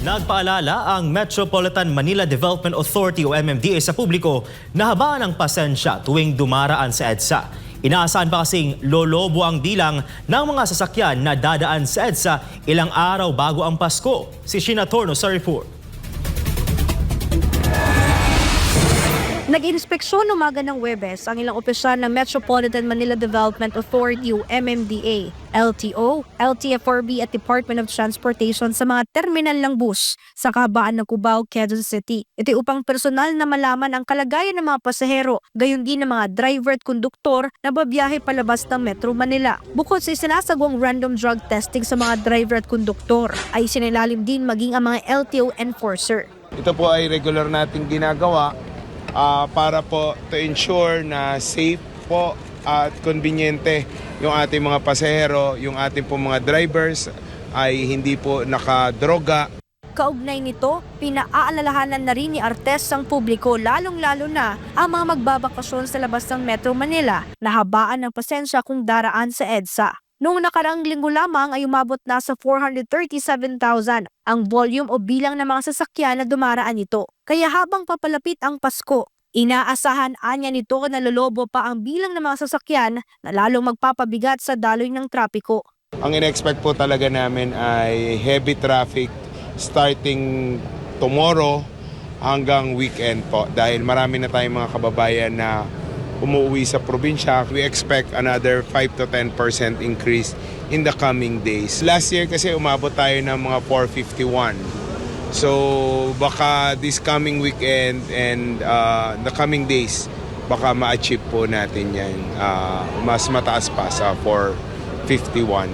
Nagpaalala ang Metropolitan Manila Development Authority o MMDA sa publiko na habaan ng pasensya tuwing dumaraan sa EDSA. Inaasahan pa kasing lolobo ang bilang ng mga sasakyan na dadaan sa EDSA ilang araw bago ang Pasko. Si Sheena Torno sa report. Nag-inspeksyon umaga ng Huwebes ang ilang opisyal ng Metropolitan Manila Development Authority o MMDA, LTO, LTFRB at Department of Transportation sa mga terminal ng bus sa kahabaan ng Cubao, Quezon City. Ito upang personal na malaman ang kalagayan ng mga pasahero, gayon din ng mga driver at konduktor na babiyahe palabas ng Metro Manila. Bukod sa sinasagawang random drug testing sa mga driver at konduktor, ay sinilalim din maging ang mga LTO enforcer. Ito po ay regular nating ginagawa para po to ensure na safe po at konbinyente yung ating mga pasahero, yung ating po mga drivers ay hindi po nakadroga. Kaugnay nito, pinaalalahanan na rin ni Artes ang publiko lalong-lalo na ang mga magbabakasyon sa labas ng Metro Manila na habaan ng pasensya kung daraan sa EDSA. Noong nakaraang linggo lamang ay umabot na sa 437,000 ang volume o bilang ng mga sasakyan na dumaraan nito. Kaya habang papalapit ang Pasko, inaasahan anya nito na lolobo pa ang bilang ng mga sasakyan na lalong magpapabigat sa daloy ng trapiko. Ang in-expect po talaga namin ay heavy traffic starting tomorrow hanggang weekend po dahil marami na tayong mga kababayan na umuwi sa probinsya. We expect another 5 to 10% increase in the coming days. Last year kasi umabot tayo ng mga 451. So baka this coming weekend and the coming days, baka ma-achieve po natin yan. Mas mataas pa sa 451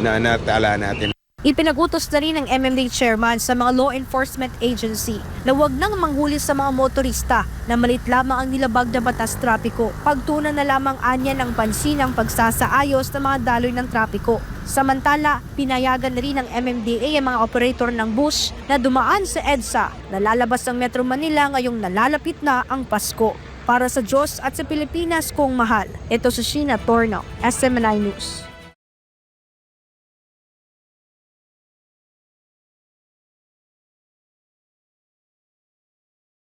na natala natin. Ipinag-utos na rin ng MMDA chairman sa mga law enforcement agency na huwag nang manghuli sa mga motorista na malit lamang ang nilabag na batas trapiko. Pagtunan na lamang anya ng pansin ang pagsasaayos ng mga daloy ng trapiko. Samantala, pinayagan na rin ng MMDA ang mga operator ng bus na dumaan sa EDSA na lalabas ng Metro Manila ngayong nalalapit na ang Pasko. Para sa Diyos at sa Pilipinas kong mahal, ito si Sheena Torno, SMNI News.